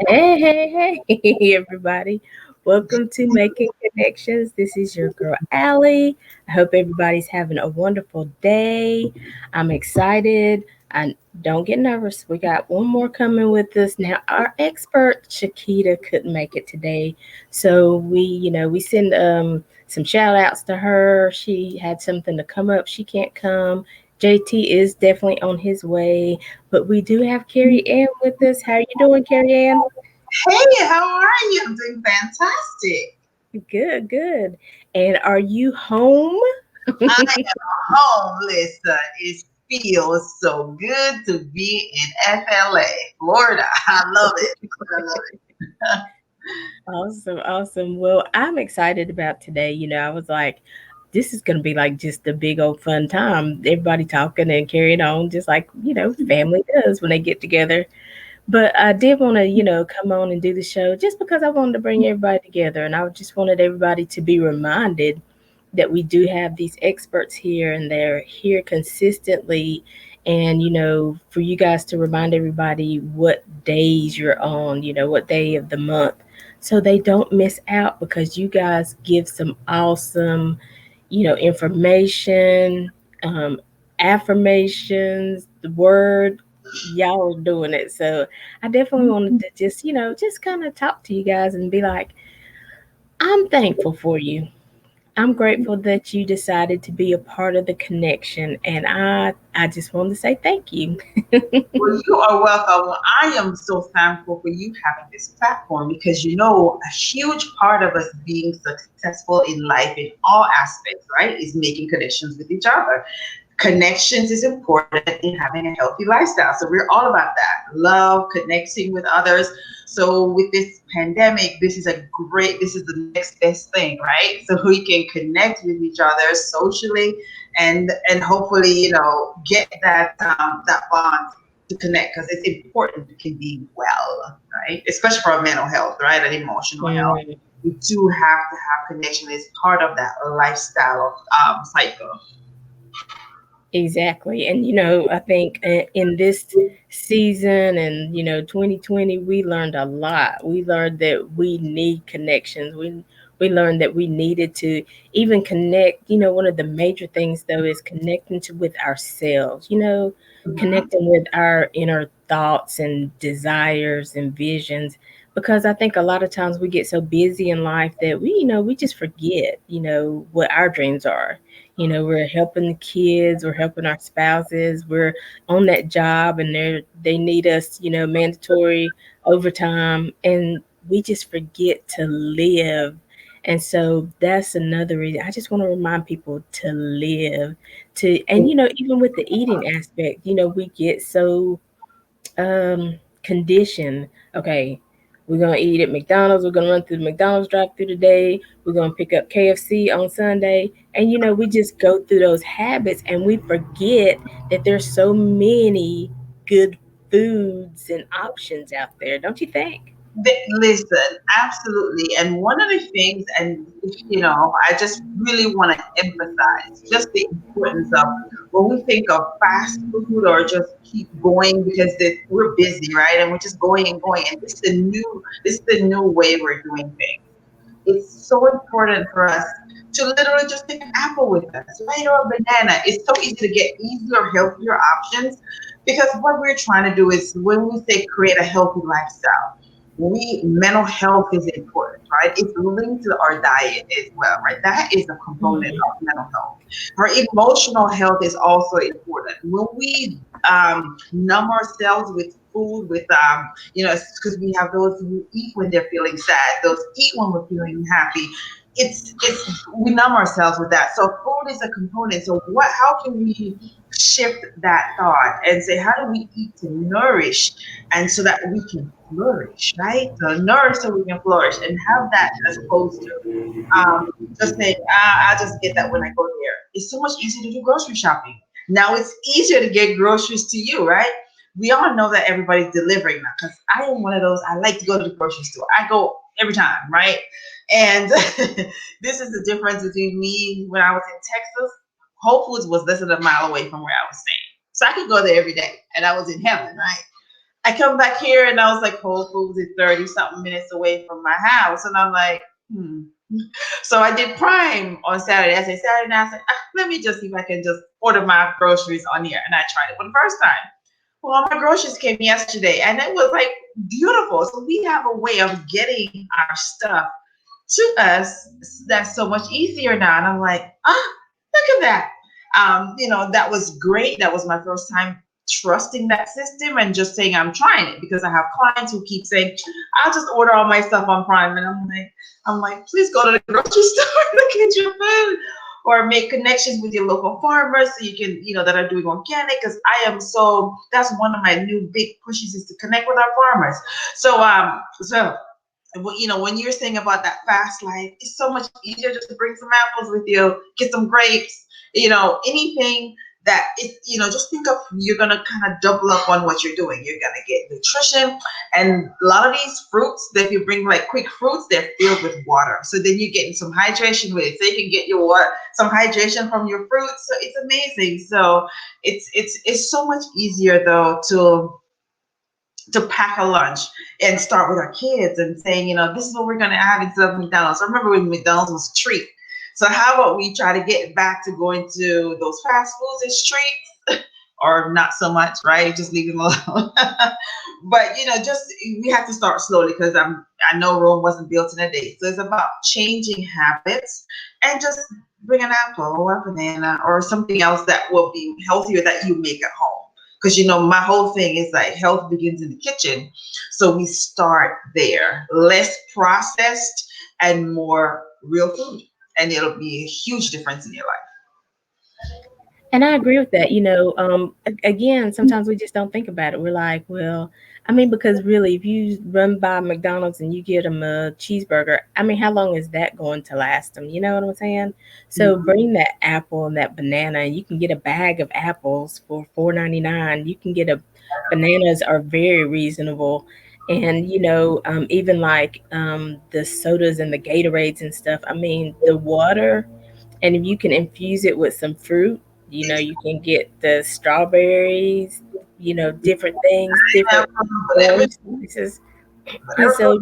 Hey, everybody. Welcome to Making Connections. This is your girl, Aly. I hope everybody's having a wonderful day. I'm excited. And don't get nervous. We got one more coming with us. Now, our expert, Shakita, couldn't make it today. So we send some shout outs to her. She had something to come up. She can't come. JT is definitely on his way. But we do have Carrie Ann with us. How are you doing, Carrie Ann? Hey, how are you? I'm doing fantastic. Good, good. And are you home? I am home, listen. It feels so good to be in FLA, Florida. I love it. I love it. Awesome, awesome. Well, I'm excited about today. I was like, this is going to be like just a big old fun time. Everybody talking and carrying on, just like, family does when they get together. But I did want to, come on and do the show just because I wanted to bring everybody together. And I just wanted everybody to be reminded that we do have these experts here and they're here consistently. And, for you guys to remind everybody what days you're on, what day of the month, so they don't miss out because you guys give some awesome, information, um, affirmations, the word, y'all are doing it. So I definitely wanted to just, just kind of talk to you guys and be like, I'm thankful for you. I'm grateful that you decided to be a part of the connection, and I just wanted to say thank you. Well, you are welcome. I am so thankful for you having this platform because a huge part of us being successful in life in all aspects, right, is making connections with each other. Connections is important in having a healthy lifestyle. So we're all about that. Love, connecting with others. So with this pandemic, this is the next best thing, right? So we can connect with each other socially and hopefully, get that bond to connect because it's important to be well, right? Especially for our mental health, right? And emotional health. Mm, We do have to have connection as part of that lifestyle cycle. exactly. And I think in this season and 2020, we learned a lot. We learned that we need connections. We learned that we needed to even connect. One of the major things though is connecting with ourselves. Connecting with our inner thoughts and desires and visions, because I think a lot of times we get so busy in life that we just forget, what our dreams are. We're helping the kids, we're helping our spouses, we're on that job and they need us, mandatory overtime, and we just forget to live. And so that's another reason. I just want to remind people to live, to and even with the eating aspect, we get so condition. Okay, we're gonna eat at McDonald's. We're gonna run through the McDonald's drive-through today. We're gonna pick up KFC on Sunday, and we just go through those habits, and we forget that there's so many good foods and options out there. Don't you think? Listen, absolutely. And one of the things, I just really want to emphasize just the importance of when we think of fast food or just keep going because we're busy, right? And we're just going and going. And this is the new way we're doing things. It's so important for us to literally just take an apple with us, right? Or a banana. It's so easy to get easier, healthier options because what we're trying to do is when we say create a healthy lifestyle, we mental health is important, right? It's linked to our diet as well, right? That is a component Mhm. of mental health. Our emotional health is also important. When we numb ourselves with food, with because we have those who eat when they're feeling sad, those eat when we're feeling happy. It's we numb ourselves with that. So food is a component. So how can we shift that thought and say how do we eat to nourish and so that we can flourish, right? So nourish so we can flourish and have that as opposed to just saying, I'll just get that when I go there. It's so much easier to do grocery shopping. Now it's easier to get groceries to you, right? We all know that everybody's delivering now because I am one of those. I like to go to the grocery store. I go every time, right? And this is the difference between me when I was in Texas. Whole Foods was less than a mile away from where I was staying. So I could go there every day and I was in heaven, right? I come back here and I was like, Whole Foods is 30 something minutes away from my house. And I'm like, hmm. So I did Prime on Saturday. I said, Saturday night, I said, let me just see if I can just order my groceries on here. And I tried it for the first time. Well, my groceries came yesterday and it was like beautiful. So we have a way of getting our stuff to us that's so much easier now. And I'm like, look at that. That was great. That was my first time trusting that system and just saying I'm trying it because I have clients who keep saying, I'll just order all my stuff on Prime. And I'm like, please go to the grocery store and look at your food. Or make connections with your local farmers so you can, that are doing organic. Because that's one of my new big pushes is to connect with our farmers. So when you're saying about that fast life, it's so much easier just to bring some apples with you, get some grapes, anything that just think of you're gonna kind of double up on what you're doing. You're gonna get nutrition, and a lot of these fruits that if you bring like quick fruits, they're filled with water. So then you're getting some hydration with it. So you can get your water, some hydration from your fruits. So it's amazing. So it's so much easier though to pack a lunch and start with our kids and saying, this is what we're going to have instead of McDonald's. I remember when McDonald's was a treat. So how about we try to get back to going to those fast foods and treats or not so much, right? Just leave them alone. But, just we have to start slowly because I know Rome wasn't built in a day. So it's about changing habits and just bring an apple or a banana or something else that will be healthier that you make at home. Because my whole thing is like health begins in the kitchen. So we start there. Less processed and more real food. And it'll be a huge difference in your And I agree with that. Again, sometimes we just don't think about it. We're like, well, I mean, because really, if you run by McDonald's and you get them a cheeseburger, I mean, how long is that going to last them? You know what I'm saying? So life. bring that apple and that banana. You can get a bag of apples for 4.99. You can get bananas are very reasonable. And even like the sodas and the Gatorades and stuff. I mean, the water, and if you can infuse it with some fruit, you can get the strawberries, different things, different Whatever, orange slices. And whatever. so,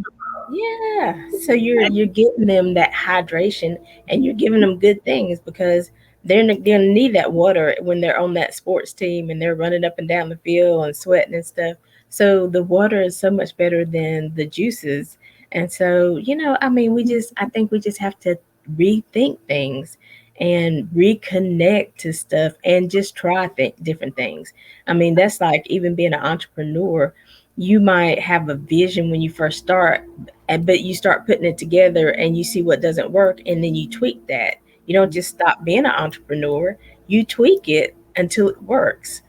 yeah, so you're getting them that hydration, and you're giving them good things because they're gonna need that water when they're on that sports team and they're running up and down the field and sweating and stuff. So the water is so much better than the juices. And so, I mean, I think we just have to rethink things and reconnect to stuff and just try different things. I mean, that's like even being an entrepreneur. You might have a vision when you first start, but you start putting it together and you see what doesn't work, and then you tweak that. You don't just stop being an entrepreneur, you tweak it until it works.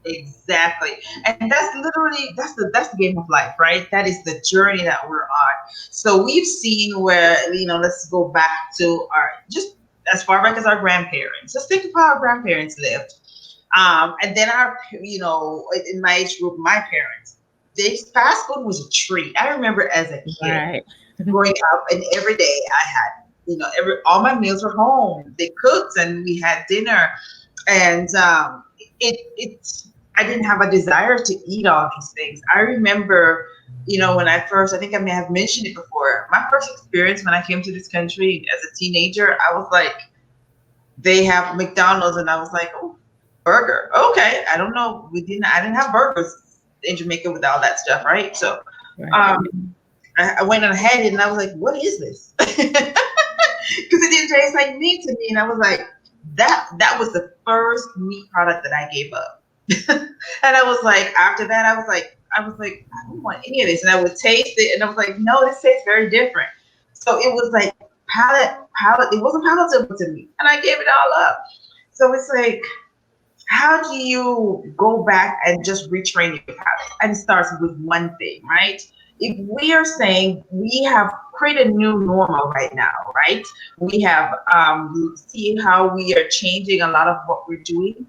Exactly. And that's the game of life, right? That is the journey that we're on. So we've seen where, let's go back to our just as far back as our grandparents. Just think of how our grandparents lived. And then in my age group, my parents, fast food was a treat. I remember as a kid Right. growing up, and every day I had, every all my meals were home. They cooked, and we had dinner, and it I didn't have a desire to eat all these things. I remember, when I think I may have mentioned it before. My first experience when I came to this country as a teenager, I was like, they have McDonald's, and I was like, oh, burger. Okay, I don't know. I didn't have burgers in Jamaica with all that stuff, right? So, Right. um, I went ahead and I was like, what is this? Because it didn't taste like meat to me, and I was like, that was the first meat product that I gave up. And I was like, after that, I was like, I don't want any of this, and I would taste it, and I was like, no, this tastes very different. So it was like palate. It wasn't palatable to me, and I gave it all up. So it's like, how do you go back and just retrain your palate? And it starts with one thing, right? If we are saying we have created a new normal right now, right? We have seen how we are changing a lot of what we're doing.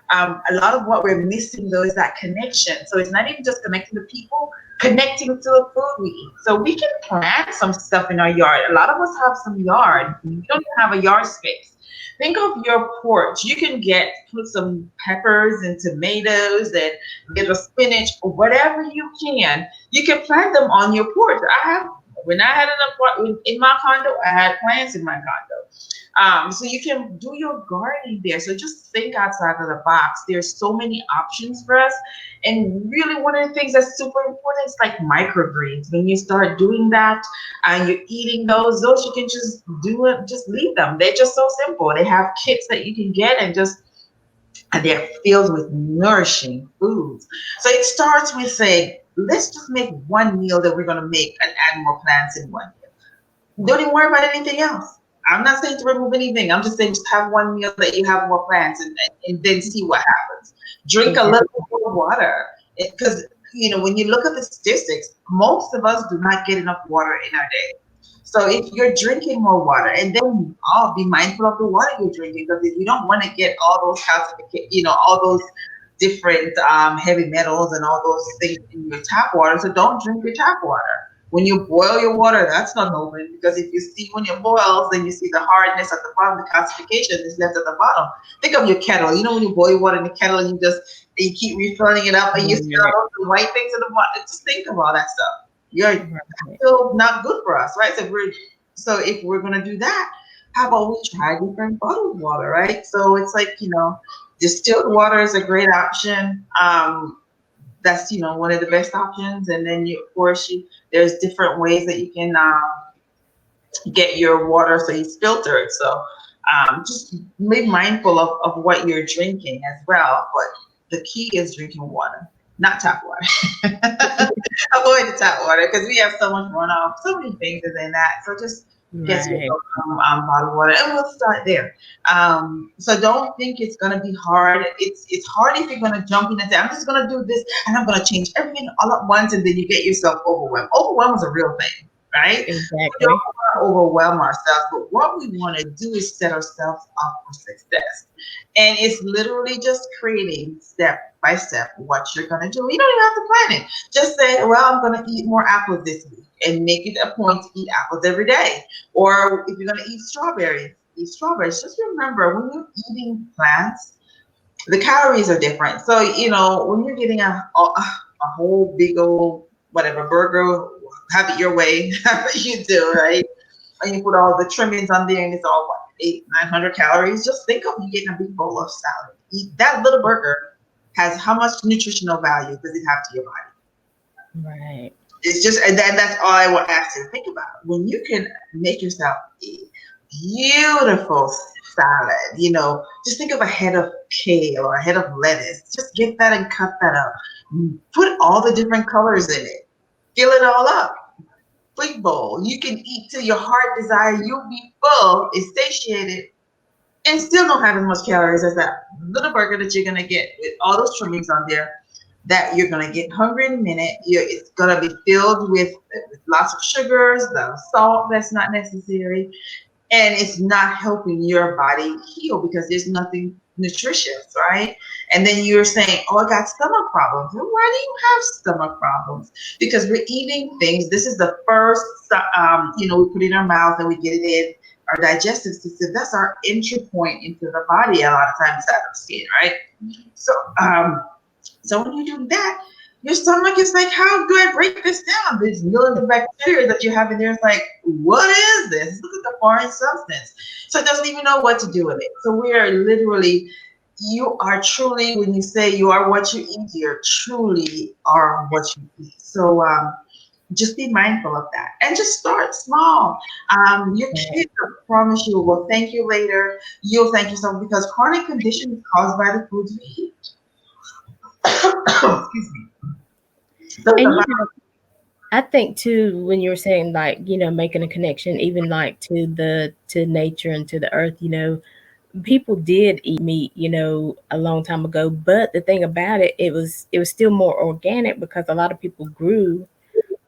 A lot of what we're missing though is that connection. So it's not even just connecting to people, connecting to the food we eat. So we can plant some stuff in our yard. A lot of us have some yard. We don't even have a yard space. Think of your porch. You can put some peppers and tomatoes and little spinach or whatever you can. You can plant them on your porch. When I had an apartment in my condo, I had plants in my condo. So you can do your gardening there. So just think outside of the box. There's so many options for us. And really, one of the things that's super important is like microgreens. When you start doing that and you're eating those you can just do it, just leave them. They're just so simple. They have kits that you can get and they're filled with nourishing foods. So it starts with saying, let's just make one meal that we're going to make and add more plants in one. Don't even worry about anything else. I'm not saying to remove anything. I'm just saying just have one meal that you have more plants and then see what happens. Drink a little Exactly. more water. Because, when you look at the statistics, most of us do not get enough water in our day. So if you're drinking more water, and then be mindful of the water you're drinking, because if you don't want to get all those all those different heavy metals and all those things in your tap water, so don't drink your tap water. When you boil your water, that's not open, because if you see when it boils, then you see the hardness at the bottom, the calcification is left at the bottom. Think of your kettle. When you boil water in the kettle, and you keep refilling it up, and you see Right. all those white things in the bottom. Just think of all that stuff. You're Right. still not good for us, right? So if we're gonna do that, how about we try different bottled water, right? So it's like, distilled water is a great option. That's one of the best options. And then of course there's different ways that you can get your water so it's filtered. So just be mindful of what you're drinking as well. But the key is drinking water, not tap water. Avoid the tap water because we have so much runoff, so many things within that. So just get your Right. bottled water, and we'll start there. So don't think it's gonna be hard. It's hard if you're gonna jump in and say, I'm just gonna do this and I'm gonna change everything all at once, and then you get yourself overwhelmed. Overwhelm is a real thing, right? We don't Exactly. want to overwhelm ourselves, but what we want to do is set ourselves up for success. And it's literally just creating step by step what you're going to do. You don't even have to plan it. Just say, well, I'm going to eat more apples this week and make it a point to eat apples every day. Or if you're going to eat strawberries. Just remember when you're eating plants, the calories are different. So, when you're getting a whole big old whatever burger, have it your way, however you do, right? And you put all the trimmings on there and it's all what, 900 calories. Just think of you getting a big bowl of salad. Eat that little burger has how much nutritional value does it have to your body? Right. It's just, and then that's all I want to ask you to think about. When you can make yourself a beautiful salad, just think of a head of kale or a head of lettuce. Just get that and cut that up. Put all the different colors in it. Fill it all up. Big bowl. You can eat till your heart desire. You'll be full, satiated, and still don't have as much calories as that little burger that you're gonna get with all those trimmings on there. That you're gonna get hungry in a minute. It's gonna be filled with lots of sugars, the salt that's not necessary, and it's not helping your body heal because there's nothing nutritious, right? And then you're saying, "Oh, I got stomach problems." Well, why do you have stomach problems? Because we're eating things. This is the first, we put it in our mouth and we get it in our digestive system. That's our entry point into the body. A lot of times, out of skin, right? So, so when you do that, your stomach is like, how do I break this down? There's millions of bacteria that you have in there. It's like, what is this? Look at the foreign substance. So it doesn't even know what to do with it. So we are literally, you are truly, when you say you are what you eat, you truly are what you eat. So just be mindful of that and just start small. Your Right. kids, I promise you, will thank you later. You'll thank yourself because chronic condition is caused by the foods we eat. Excuse me. So it's And about I think too, when you were saying like, making a connection, even like to nature and to the earth, people did eat meat, a long time ago. But the thing about it, it was still more organic because a lot of people grew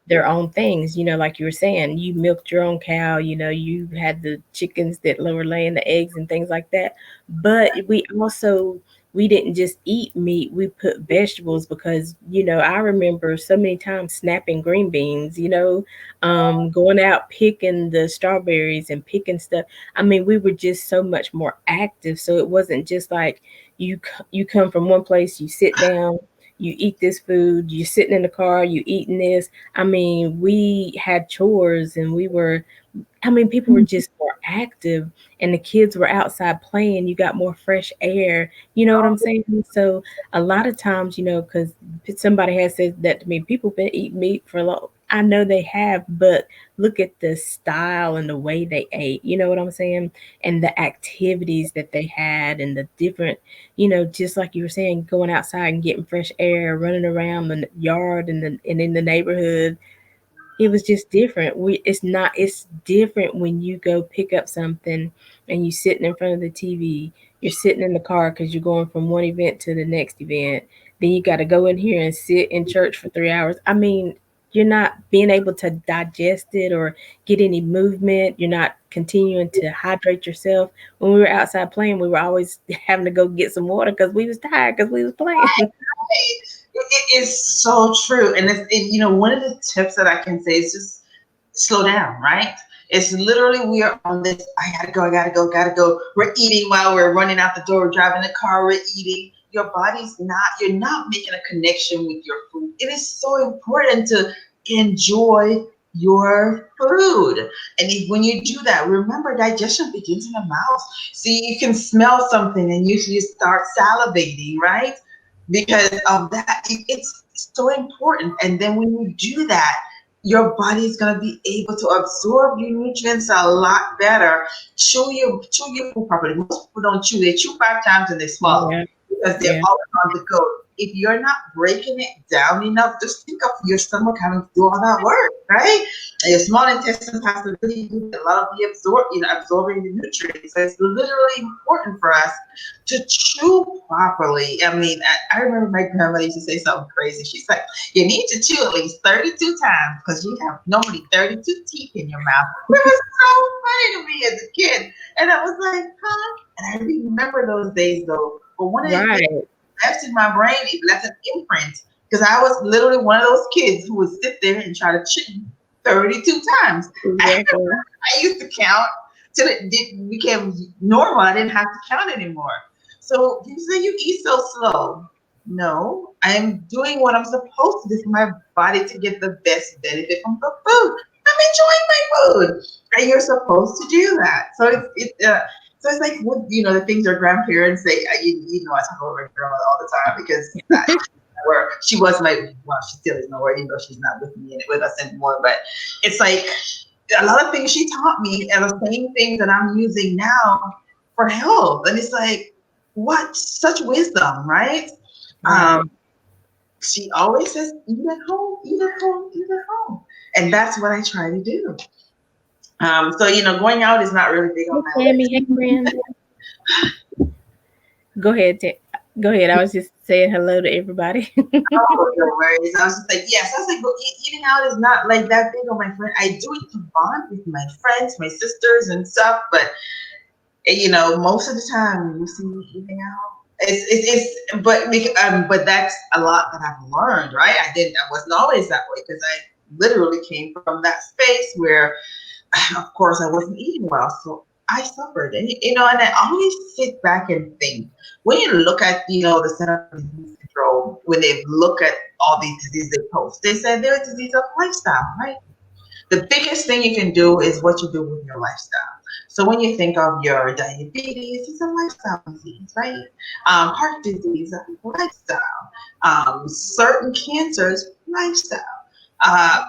their own things, like you were saying, you milked your own cow, you had the chickens that were laying the eggs and things like that. But we also we didn't just eat meat, we put vegetables because, I remember so many times snapping green beans, going out picking the strawberries and picking stuff. I mean, we were just so much more active. So it wasn't just like you come from one place, you sit down, you eat this food, you're sitting in the car, you eating this. I mean, we had chores and people were just more active and the kids were outside playing. You got more fresh air. You know what I'm saying? So a lot of times, because somebody has said that to me, people been eating meat for a long. I know they have, but look at the style and the way they ate. You know what I'm saying? And the activities that they had and the different, just like you were saying, going outside and getting fresh air, running around the yard and in the neighborhood. It was just different. It's different when you go pick up something and you sitting in front of the TV. You're sitting in the car because you're going from one event to the next event. Then you got to go in here and sit in church for 3 hours. I mean, you're not being able to digest it or get any movement. You're not continuing to hydrate yourself. When we were outside playing, we were always having to go get some water because we was tired because we was playing. It is so true. And one of the tips that I can say is just slow down, right? It's literally we are on this. I gotta go. I gotta go. Gotta go. We're eating while we're running out the door. We're driving the car. We're eating. Your body's not. You're not making a connection with your food. It is so important to enjoy your food. And when you do that, remember digestion begins in the mouth. See, you can smell something and you start salivating, right? Because of that, it's so important. And then when you do that, your body is going to be able to absorb your nutrients a lot better. Chew your food properly. Most people don't chew; they chew 5 times and they swallow Yeah, because they're yeah, always on the go. If you're not breaking it down enough, just think of your stomach having to do all that work, right? And your small intestine has to really do a lot of the absorbing the nutrients. So it's literally important for us to chew properly. I mean, I remember my grandmother used to say something crazy. She's like, you need to chew at least 32 times because you have normally 32 teeth in your mouth. It was so funny to me as a kid. And I was like, huh? And I remember those days though. But one of the things right, left in my brain, it left an imprint because I was literally one of those kids who would sit there and try to chew 32 times. exactly. I used to count till became normal. I didn't have to count anymore. So you say you eat so slow. No, I'm doing what I'm supposed to do for my body to get the best benefit from the food. I'm enjoying my food, and you're supposed to do that. So it's like what the things our grandparents say. I talk about my grandmother all the time because where she was she still is nowhere, even though she's not with me and with us anymore. But it's like a lot of things she taught me are the same things that I'm using now for health. And it's like, what such wisdom, right? Right. Um, she always says, eat at home, eat at home, eat at home. And that's what I try to do. So going out is not really big on Hey, my Tammy. Hey, friend. Go ahead. Go ahead. I was just saying hello to everybody. Oh, no worries. I was just like, yes. I was like, well, eating out is not like that big on my friend. I do it to bond with my friends, my sisters, and stuff. But most of the time when you see me eating out, but that's a lot that I've learned, right? I wasn't always that way because I literally came from that space where of course, I wasn't eating well, so I suffered. And I always sit back and think when you look at the Center for Disease Control, when they look at all these diseases they post, they said they're a disease of lifestyle, right? The biggest thing you can do is what you do with your lifestyle. So when you think of your diabetes, it's a lifestyle disease, right? Heart disease, a lifestyle. Certain cancers, lifestyle. Uh,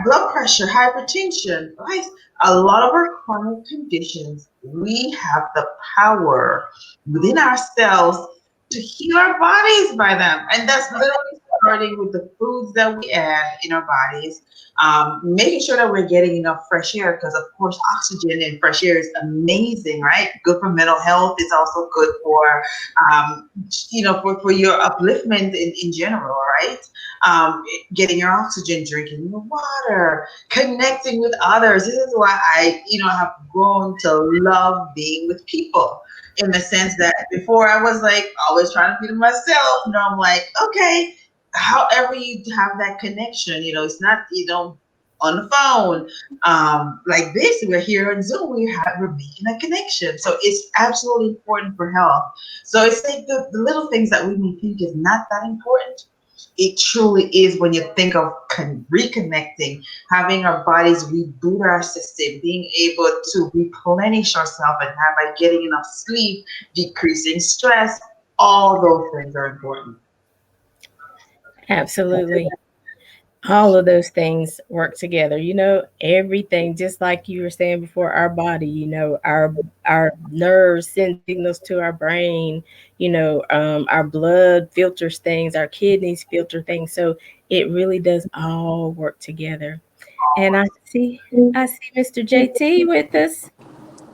Blood pressure, hypertension, right? A lot of our chronic conditions, we have the power within ourselves to heal our bodies by them. And that's literally starting with the foods that we add in our bodies, making sure that we're getting enough fresh air because, of course, oxygen and fresh air is amazing, right? Good for mental health. It's also good for, for your upliftment in general, right? Getting your oxygen, drinking your water, connecting with others. This is why have grown to love being with people in the sense that before I was like always trying to be to myself. Now I'm like, okay, however you have that connection, it's not, on the phone. Like this, we're here on Zoom, we're making a connection. So it's absolutely important for health. So it's like the little things that we may think is not that important. It truly is when you think of reconnecting, having our bodies reboot our system, being able to replenish ourselves and have by getting enough sleep, decreasing stress. All those things are important. Absolutely. All of those things work together. Everything, just like you were saying before, our body, our nerves send signals to our brain. Our blood filters things, our kidneys filter things. So it really does all work together. And I see Mr. JT with us.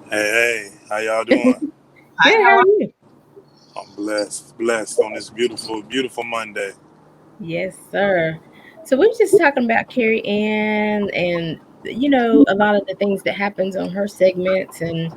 Hey, how y'all doing? Hi, Good. How how are are you? I'm blessed on this beautiful, beautiful Monday. Yes, sir. So we were just talking about Carrie Ann and a lot of the things that happens on her segments, and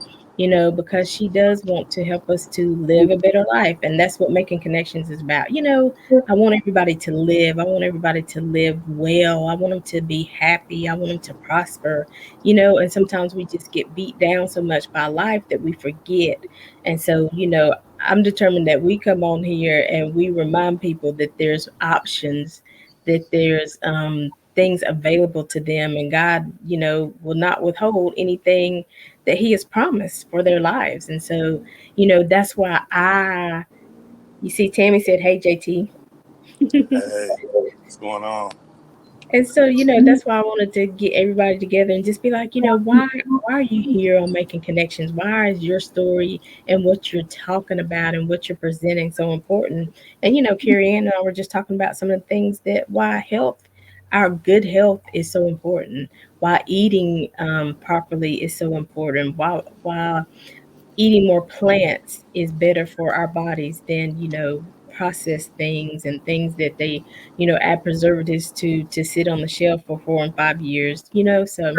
because she does want to help us to live a better life, and that's what making connections is about. I want everybody to live. I want everybody to live well. I want them to be happy. I want them to prosper. And sometimes we just get beat down so much by life that we forget. And so, I'm determined that we come on here and we remind people that there's options, that there's things available to them, and God, will not withhold anything that He has promised for their lives. And so, that's why you see, Tammy said, "Hey, JT." Hey, what's going on? And so, that's why I wanted to get everybody together and just be like, why are you here on making connections? Why is your story and what you're talking about and what you're presenting so important? And Carrie Ann and I were just talking about some of the things that why our good health is so important, why eating properly is so important, why eating more plants is better for our bodies than processed things and things that they add preservatives to sit on the shelf for 4 and 5 years. So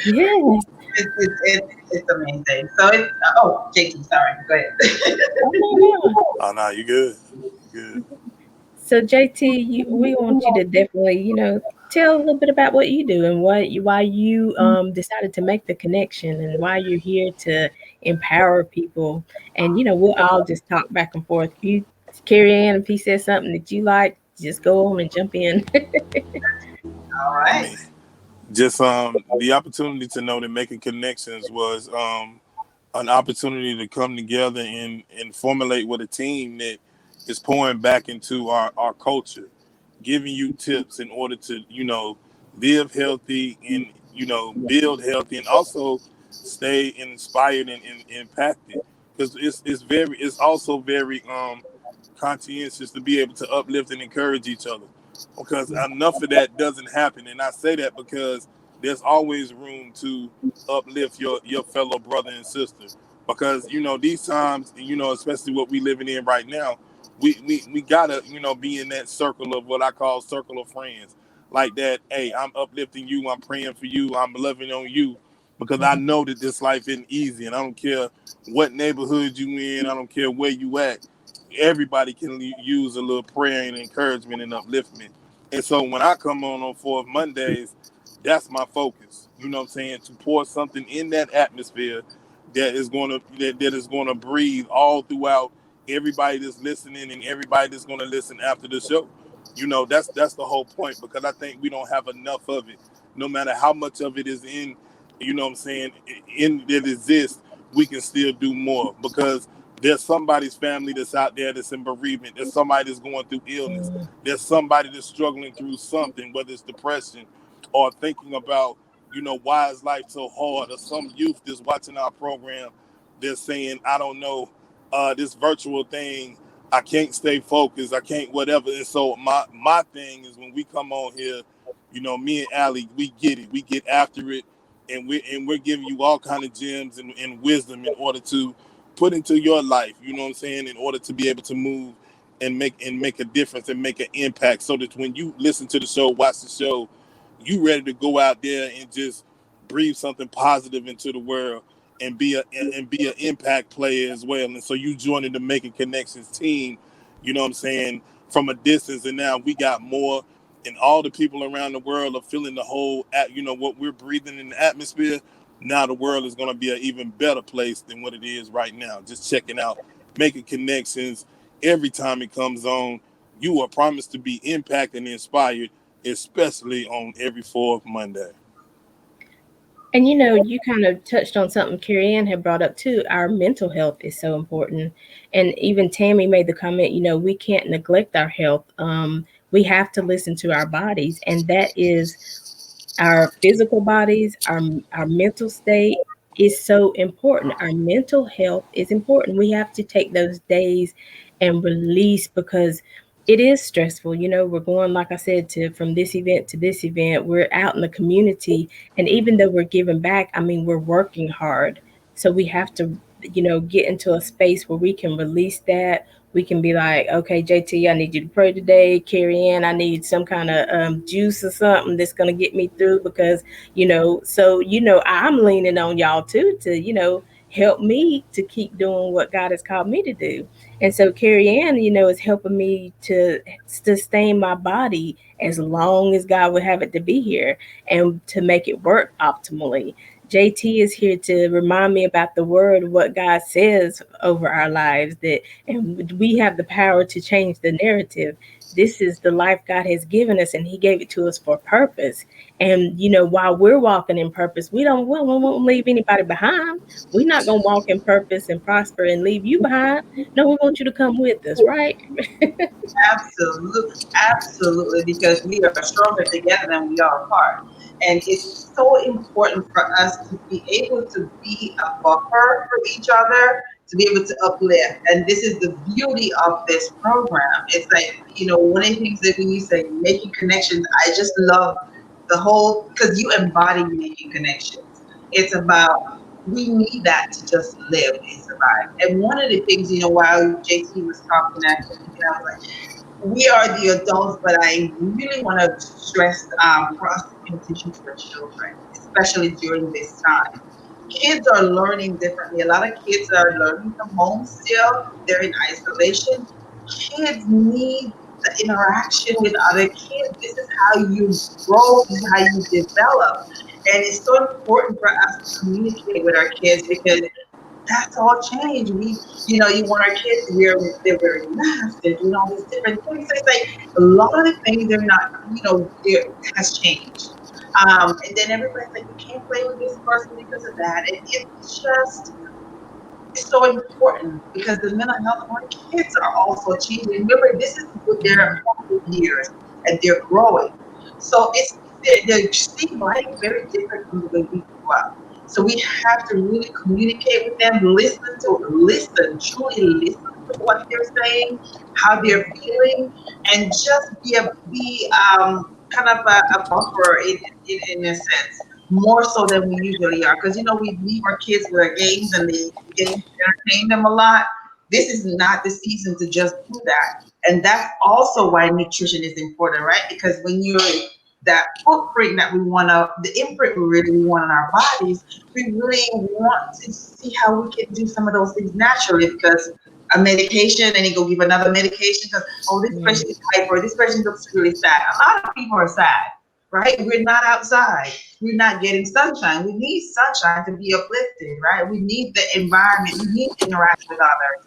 yes. it's amazing. So it's JT, sorry, go ahead. Oh, no, no. Oh, nah, you good? You good? So JT, we want you to definitely tell a little bit about what you do and why you decided to make the connection and why you're here to empower people. And we'll all just talk back and forth. If you Carrie Ann, if he says something that you like, just go on and jump in. All I right. mean, just the opportunity to know that making connections was an opportunity to come together and formulate with a team that is pouring back into our culture, giving you tips in order to live healthy and build healthy and also stay inspired and impacted because it's also very conscientious to be able to uplift and encourage each other because enough of that doesn't happen, and I say that because there's always room to uplift your fellow brother and sister because these times especially what we living in right now, we gotta be in that circle of what I call circle of friends, like that. Hey, I'm uplifting you, I'm praying for you, I'm loving on you because I know that this life isn't easy, and I don't care what neighborhood you in, I don't care where you at, everybody can use a little prayer and encouragement and upliftment. And so when I come on Fourth Mondays, that's my focus. You know what I'm saying? To pour something in that atmosphere that is gonna breathe all throughout everybody that's listening and everybody that's gonna listen after the show. That's the whole point because I think we don't have enough of it. No matter how much of it is in, what I'm saying, in that exists, we can still do more because there's somebody's family that's out there that's in bereavement. There's somebody that's going through illness. Mm, There's somebody that's struggling through something, whether it's depression or thinking about, why is life so hard? Or some youth that's watching our program, they're saying, I don't know, this virtual thing, I can't stay focused. I can't whatever. And so my thing is when we come on here, me and Aly, we get it. We get after it, and we're giving you all kind of gems and wisdom in order to put into your life. You know what I'm saying? In order to be able to move and make a difference and make an impact, so that when you listen to the show, watch the show, you ready to go out there and just breathe something positive into the world and be an impact player as well. And so you joining the Making Connections team, you know what I'm saying, from a distance. And now we got more, and all the people around the world are feeling the whole, what we're breathing in the atmosphere. Now the world is going to be an even better place than what it is right now. Just checking out Making Connections every time it comes on. You are promised to be impacted and inspired, especially on every fourth Monday. And you kind of touched on something Carrie Ann had brought up too. Our mental health is so important. And even Tammy made the comment, we can't neglect our health. We have to listen to our bodies, and that is our physical bodies, our mental state is so important. Our mental health is important. We have to take those days and release because it is stressful. We're going, like I said, to from this event to this event. We're out in the community, and even though we're giving back, I mean, we're working hard. So we have to, get into a space where we can release that. We can be like, okay, JT, I need you to pray today. Carrie Ann, I need some kind of juice or something that's going to get me through because, so, I'm leaning on y'all too to, help me to keep doing what God has called me to do. And so Carrie Ann, is helping me to sustain my body as long as God would have it to be here and to make it work optimally. JT is here to remind me about the word, what God says over our lives, that and we have the power to change the narrative. This is the life God has given us, and He gave it to us for purpose. And while we're walking in purpose, we won't leave anybody behind. We're not gonna walk in purpose and prosper and leave you behind. No, we want you to come with us, right? Absolutely, absolutely, because we are stronger together than we are apart. And it's so important for us to be able to be a buffer for each other, to be able to uplift. And this is the beauty of this program. It's like, one of the things that when you say making connections, I just love the whole, because you embody making connections. It's about, we need that to just live and survive. And one of the things, while JT was talking, I was like, we are the adults, but I really want to stress for us to pay attention to our children, especially during this time. Kids are learning differently. A lot of kids are learning from home still. They're in isolation. Kids need the interaction with other kids. This is how you grow, this is how you develop. And it's so important for us to communicate with our kids because that's all changed. You want our kids to wear, they're wearing masks, they're doing all these different things. So it's like a lot of the things they're not, there has changed. And then everybody's like, you can't play with this person because of that. And it's just, it's so important because the mental health of our kids are also changing. Remember, this is their years and they're growing. So they're seeing life very different from the way we grew up. So we have to really communicate with them, truly listen to what they're saying, how they're feeling, and just kind of a buffer in a sense, more so than we usually are. Because we leave our kids with their games and the games entertain them a lot. This is not the season to just do that. And that's also why nutrition is important, right? Because when you're that footprint that we want to, the imprint we really want on our bodies, we really want to see how we can do some of those things naturally because a medication and you go give another medication because, oh, this person is hyper, this person looks really sad. A lot of people are sad, right? We're not outside. We're not getting sunshine. We need sunshine to be uplifted, right? We need the environment. We need to interact with others.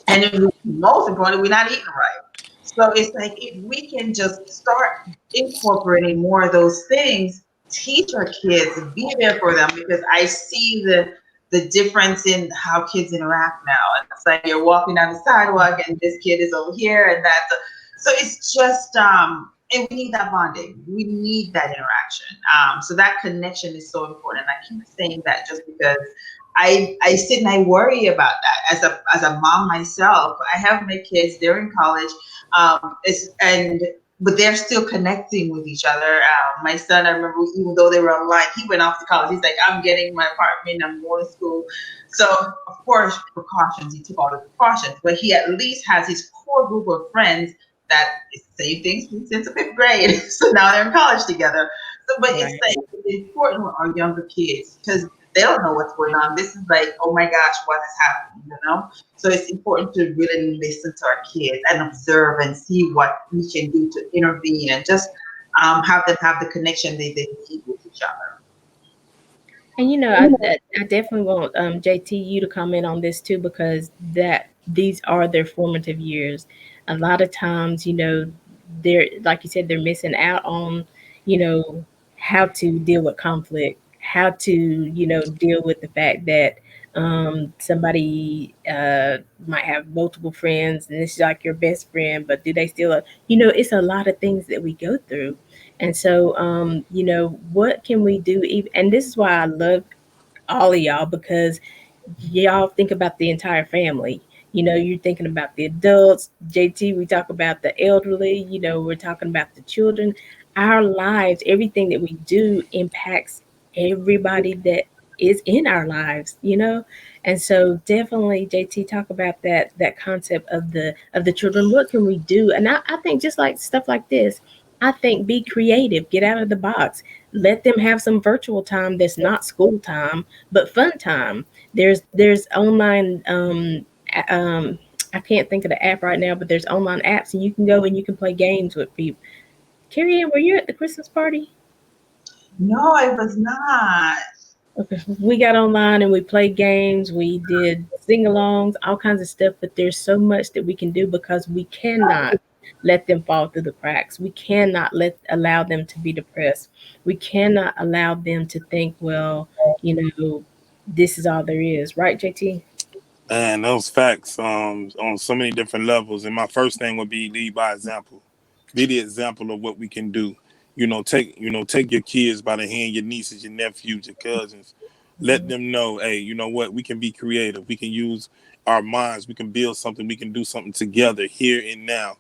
And most importantly, we're not eating right. So it's like if we can just start incorporating more of those things, teach our kids, be there for them, because I see the difference in how kids interact now. And it's like you're walking down the sidewalk and this kid is over here and that's so it's just and we need that bonding. We need that interaction. So that connection is so important. And I keep saying that just because I sit and I worry about that as a mom myself. I have my kids; they're in college, but they're still connecting with each other. My son, I remember, even though they were online, he went off to college. He's like, "I'm getting my apartment. I'm going to school." So, of course, precautions. He took all the precautions, but he at least has his core group of friends that is the same things since the fifth grade. So now they're in college together. So, but it's Right. like it's important with our younger kids because they don't know what's going on. This is like, oh my gosh, what is happening, you know? So it's important to really listen to our kids and observe and see what we can do to intervene and just have them have the connection they need with each other. And I definitely want JT you to comment on this too, because that these are their formative years. A lot of times, they're, like you said, they're missing out on, you know, how to deal with conflict, how to, deal with the fact that somebody might have multiple friends and this is like your best friend, but do they still, it's a lot of things that we go through. And so, what can we do? And this is why I love all of y'all, because y'all think about the entire family. You're thinking about the adults. JT, we talk about the elderly. We're talking about the children. Our lives, everything that we do impacts everybody that is in our lives. And so definitely, JT, talk about that concept of the children. What can we do? And I think just like stuff like this, I think be creative, get out of the box, let them have some virtual time that's not school time but fun time. There's online I can't think of the app right now, but there's online apps and you can go and you can play games with people. Carrie Ann, were you at the Christmas party? No, it was not. Okay. We got online and we played games, we did sing-alongs, all kinds of stuff, but there's so much that we can do because we cannot let them fall through the cracks. We cannot let allow them to be depressed. We cannot allow them to think, well, you know, this is all there is, right, JT? And those facts on so many different levels. And my first thing would be lead by example. Be the example of what we can do. Take your kids by the hand, your nieces, your nephews, your cousins. Let them know, hey, you know what? We can be creative. We can use our minds. We can build something. We can do something together here and now.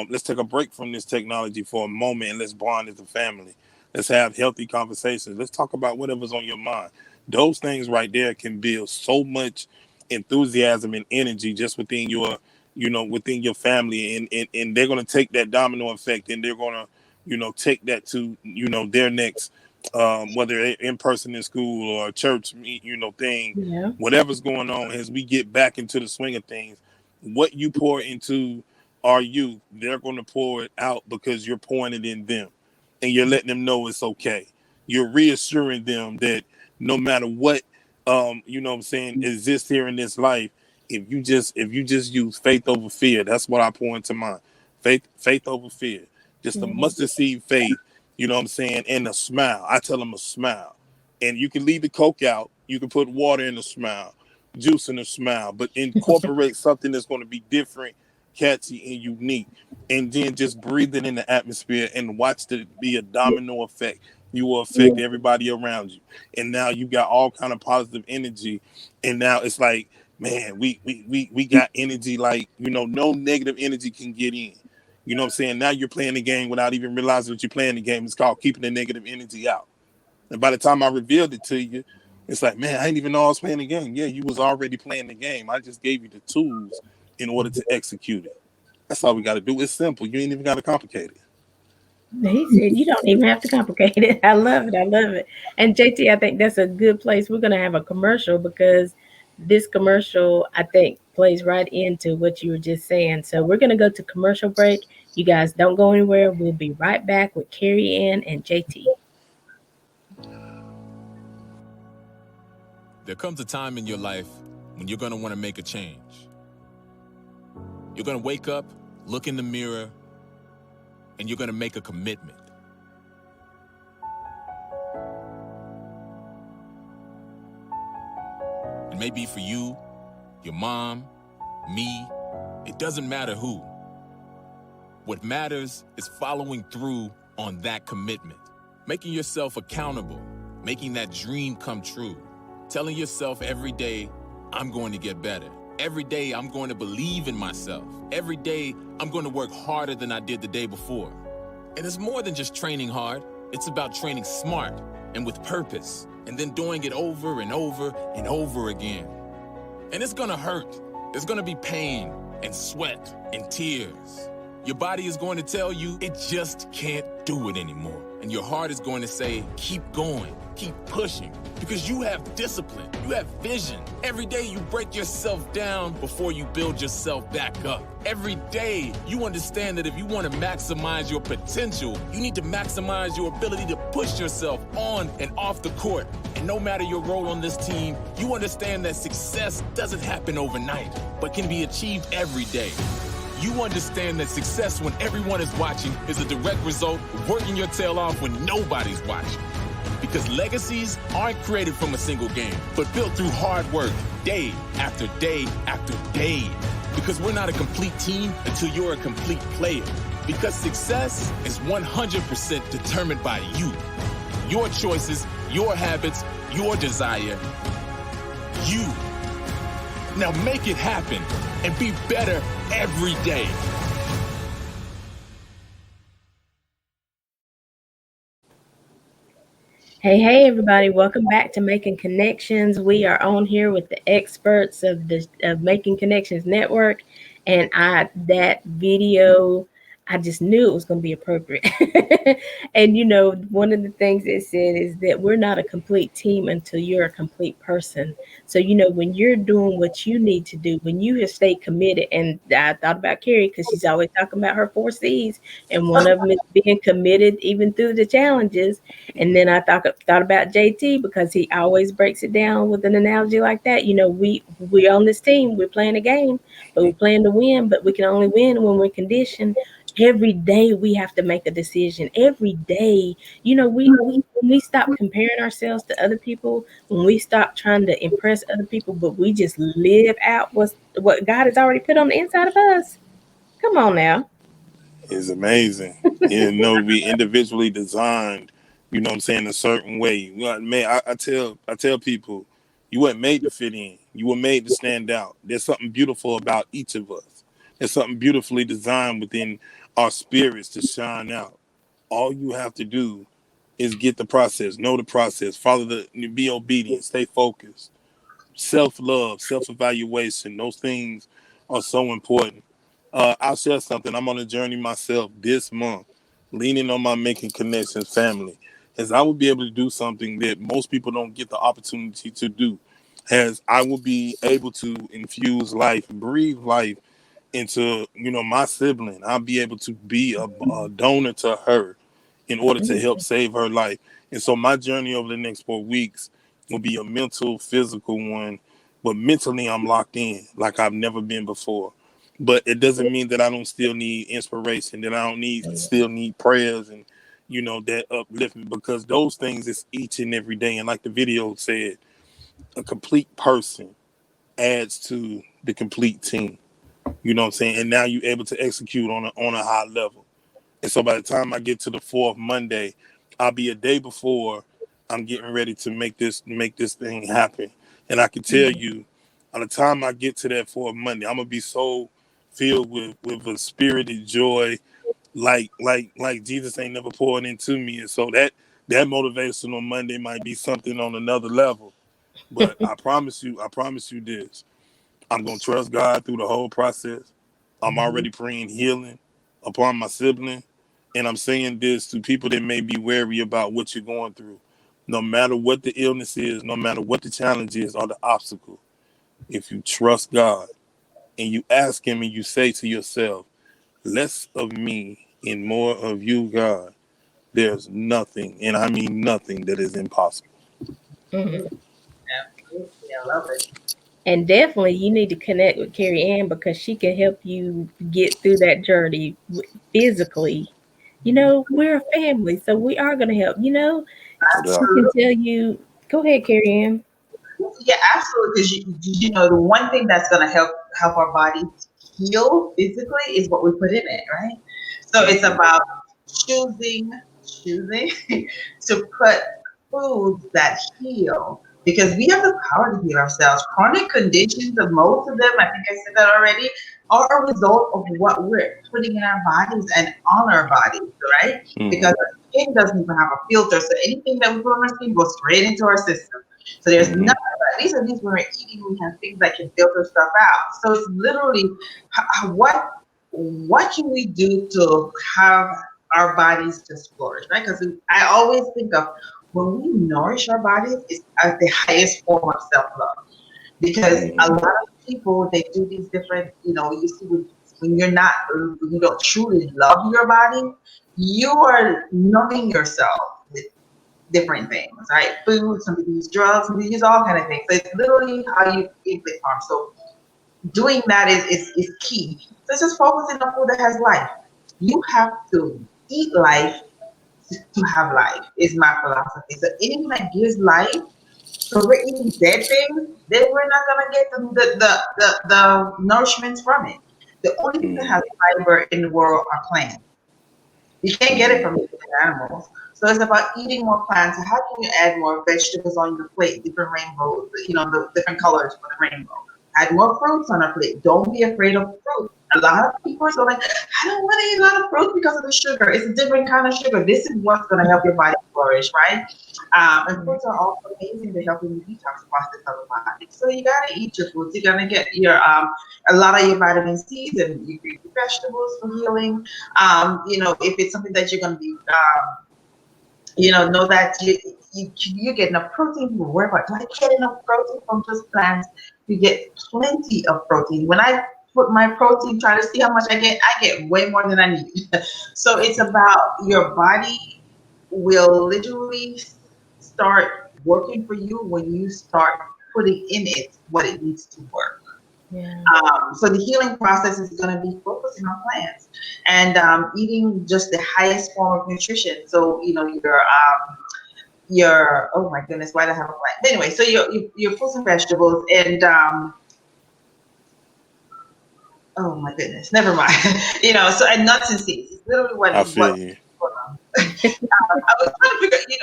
Let's take a break from this technology for a moment and let's bond as a family. Let's have healthy conversations. Let's talk about whatever's on your mind. Those things right there can build so much enthusiasm and energy just within your family, and they're going to take that domino effect, and they're going to take that to their next whether in person in school or a church meet thing, Yeah. whatever's going on. As we get back into the swing of things, what you pour into our youth, they're going to pour it out because you're pouring it in them, and you're letting them know it's okay. You're reassuring them that no matter what what I'm saying, exists here in this life, if you just use faith over fear, that's what I pour into mine. Faith over fear. Just a Mhm. mustard seed faith, what I'm saying, and a smile. I tell them a smile. And you can leave the Coke out, you can put water in a smile, juice in a smile, but incorporate something that's going to be different, catchy, and unique. And then just breathe it in the atmosphere and watch it be a domino effect. You will affect everybody around you, and now you got all kind of positive energy, and now it's like, man, we got energy, like no negative energy can get in. What I'm saying? Now you're playing the game without even realizing that you're playing the game. It's called keeping the negative energy out. And by the time I revealed it to you, it's like, man, I didn't even know I was playing the game. Yeah, you was already playing the game. I just gave you the tools in order to execute it. That's all we got to do. It's simple. You ain't even got to complicate it. He said, "You don't even have to complicate it." I love it. I love it. And JT, I think that's a good place. We're gonna have a commercial because this commercial, I think, plays right into what you were just saying. So we're gonna go to commercial break. You guys don't go anywhere. We'll be right back with Carrie Ann and JT. There comes a time in your life when you're going to want to make a change. You're going to wake up, look in the mirror, and you're going to make a commitment. It may be for you, your mom, me. It doesn't matter who. What matters is following through on that commitment, making yourself accountable, making that dream come true. Telling yourself every day, I'm going to get better. Every day, I'm going to believe in myself. Every day, I'm going to work harder than I did the day before. And it's more than just training hard. It's about training smart and with purpose, and then doing it over and over and over again. And it's gonna hurt. There's gonna be pain and sweat and tears. Your body is going to tell you it just can't do it anymore. And your heart is going to say, keep going, keep pushing, because you have discipline, you have vision. Every day you break yourself down before you build yourself back up. Every day you understand that if you want to maximize your potential, you need to maximize your ability to push yourself on and off the court. And no matter your role on this team, you understand that success doesn't happen overnight, but can be achieved every day. You understand that success when everyone is watching is a direct result of working your tail off when nobody's watching. Because legacies aren't created from a single game, but built through hard work, day after day after day. Because we're not a complete team until you're a complete player. Because success is 100% determined by you. Your choices, your habits, your desire. You. Now make it happen and be better every day. Hey, everybody! Welcome back to Making Connections. We are on here with the experts of Making Connections Network, and that video, I just knew it was going to be appropriate. And one of the things it said is that we're not a complete team until you're a complete person. So when you're doing what you need to do, when you have stayed committed, and I thought about Carrie because she's always talking about her 4 C's, and one of them is being committed even through the challenges. And then I thought about JT because he always breaks it down with an analogy like that. We on this team, we're playing a game, but we're playing to win, but we can only win when we're conditioned. Every day we have to make a decision. Every day, we when we stop comparing ourselves to other people, when we stop trying to impress other people, but we just live out what God has already put on the inside of us. Come on now. Is amazing. We individually designed, what I'm saying, a certain way. Well, man, I tell people, you weren't made to fit in. You were made to stand out. There's something beautiful about each of us. There's something beautifully designed within our spirits to shine out. All you have to do is get the process, know the process, be obedient, stay focused. Self-love, self-evaluation, those things are so important. I'll share something. I'm on a journey myself this month, leaning on my Making Connections family, as I will be able to do something that most people don't get the opportunity to do. As I will be able to infuse life, breathe life into, my sibling. I'll be able to be a donor to her in order to help save her life. And so my journey over the next 4 weeks will be a mental, physical one, but mentally I'm locked in like I've never been before. But it doesn't mean that I don't still need inspiration, that I don't still need prayers and that upliftment, because those things is each and every day. And like the video said, a complete person adds to the complete team. You know what I'm saying? And now you're able to execute on a high level. And so by the time I get to the fourth Monday, I'll be a day before I'm getting ready to make this thing happen. And I can tell you, by the time I get to that fourth Monday, I'm gonna be so filled with a spirited joy, like Jesus ain't never poured into me. And so that motivation on Monday might be something on another level. But I promise you this. I'm gonna trust God through the whole process. I'm already praying healing upon my sibling. And I'm saying this to people that may be wary about what you're going through. No matter what the illness is, no matter what the challenge is or the obstacle, if you trust God and you ask Him and you say to yourself, less of me and more of you, God, there's nothing, and I mean nothing, that is impossible. Mhm. Absolutely, I love it. And definitely, you need to connect with Carrie Ann because she can help you get through that journey physically. We're a family, so we are going to help. No She doubt. can Absolutely. tell you, go ahead, Carrie Ann. Yeah, absolutely. Because the one thing that's going to help our body heal physically is what we put in it, right? So it's Hmm. about choosing to put foods that heal, because we have the power to heal ourselves. Chronic conditions, and most of them, I think I said that already, are a result of what we're putting in our bodies and on our bodies, right? Because Mm-hmm. our skin doesn't even have a filter, so anything that we put on our skin goes straight into our system. So there's Mm-hmm. none of that. At least when we're eating, we have things that can filter stuff out. So it's literally what can we do to have our bodies just flourish, right? Because I always think of when we nourish our bodies, it's at the highest form of self love. Because a Mm-hmm. lot of people they do these different, you see when when you don't truly love your body, you are numbing yourself with different things, right? Food, some people use drugs, some people use all kind of things. So it's literally how you inflict harm. So doing that is key. So it's just focusing on food that has life. You have to eat life to have life is my philosophy. So anything that gives life, so we're eating dead things, then we're not gonna get the nourishments from it. The only thing that has fiber in the world are plants. You can't get it Mm-hmm. from the animals. So it's about eating more plants. So how can you add more vegetables on your plate? Different rainbows, the different colors for the rainbow. Add more fruits on our plate. Don't be afraid of fruit. A lot of people are so like, I don't want to eat a lot of fruit because of the sugar. It's a different kind of sugar. This is what's going to help your body flourish, right? And fruits are also amazing to help in the detox process of the body. So you got to eat your fruits. You're going to get your a lot of your vitamin C's and your green vegetables for healing. If it's something that you're going to be, know that you get enough protein. You worry about, do I get enough protein from just plants? You get plenty of protein. When I put my protein, try to see how much I get way more than I need. So it's about your body will literally start working for you when you start putting in it what it needs to work. Yeah. So the healing process is going to be focusing on plants and eating just the highest form of nutrition. So your oh my goodness, why do I have a blank? Anyway, so your fruits and vegetables and oh my goodness, never mind. So and nuts and seeds. It's literally I what feel you. I was trying to figure,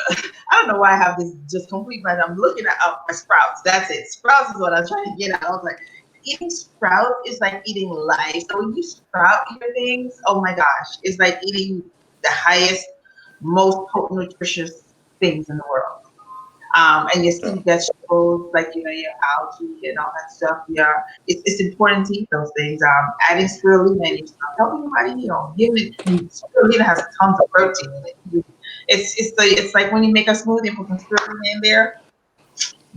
I don't know why I have this just complete mind. I'm looking at my sprouts. That's it. Sprouts is what I was trying to get at. I was like, eating sprouts is like eating life. So when you sprout your things, oh my gosh, it's like eating the highest, most potent, nutritious things in the world. And your Yeah. seed vegetables, like your algae and all that stuff. Yeah, it's important to eat those things. Adding spirulina in your stuff, helping your body heal. Spirulina has tons of protein in it. It's like when you make a smoothie and put some spirulina in there.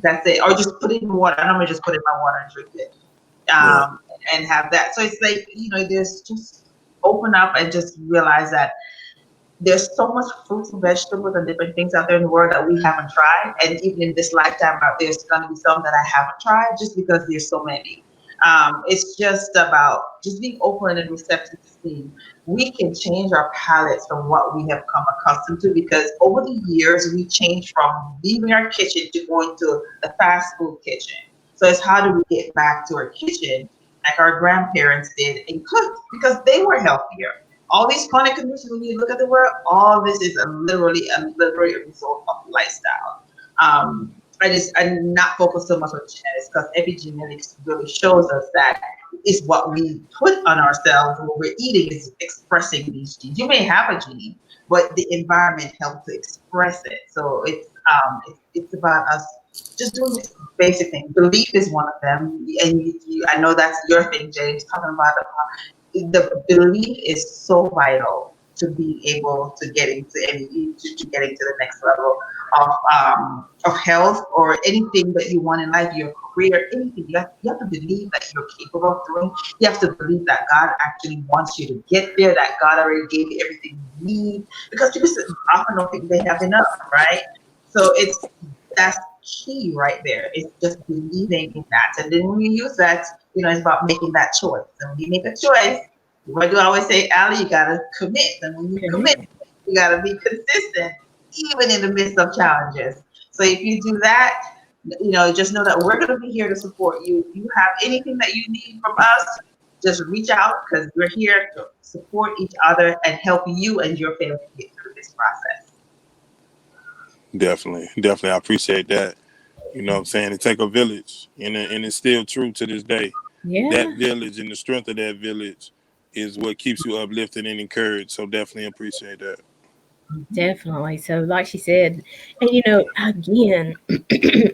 That's it. Or just put it in water. I normally just put it in my water and drink it. Yeah. And have that. So it's like there's just open up and just realize that there's so much fruits and vegetables and different things out there in the world that we haven't tried. And even in this lifetime, there's going to be some that I haven't tried just because there's so many. It's just about just being open and receptive to see. We can change our palates from what we have come accustomed to because over the years, we changed from leaving our kitchen to going to the fast food kitchen. So it's how do we get back to our kitchen like our grandparents did and cooked because they were healthier. All these chronic conditions, when you look at the world, all this is literally a result of lifestyle. I'm not focused so much on genetics because epigenetics really shows us that it's what we put on ourselves and what we're eating is expressing these genes. You may have a gene, but the environment helps to express it. So it's about us just doing this basic thing. Belief is one of them, and I know that's your thing, James, talking about the belief is so vital to be able to get into to getting to the next level of health or anything that you want in life, your career, anything. You have to believe that you're capable of doing. You have to believe that God actually wants you to get there, that God already gave you everything you need. Because people often don't think they have enough, right? So that's key right there. It's just believing in that. And then when you use that, it's about making that choice. And when you make a choice, what do I always say, Aly? You gotta commit. And when you commit, you gotta be consistent, even in the midst of challenges. So if you do that, just know that we're gonna be here to support you. If you have anything that you need from us, just reach out because we're here to support each other and help you and your family get through this process. Definitely. Definitely. I appreciate that. You know what I'm saying? It take a village, and it's still true to this day. That Yeah. village and the strength of that village is what keeps you uplifted and encouraged. So definitely appreciate that. Definitely. So, like she said, and again,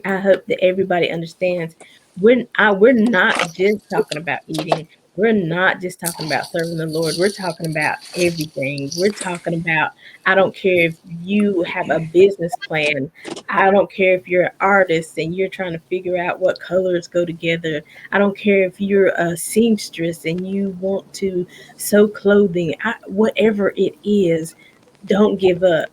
I hope that everybody understands we're not just talking about eating. We're not just talking about serving the Lord. We're talking about everything. We're talking about, I don't care if you have a business plan. I don't care if you're an artist and you're trying to figure out what colors go together. I don't care if you're a seamstress and you want to sew clothing. Whatever it is, don't give up.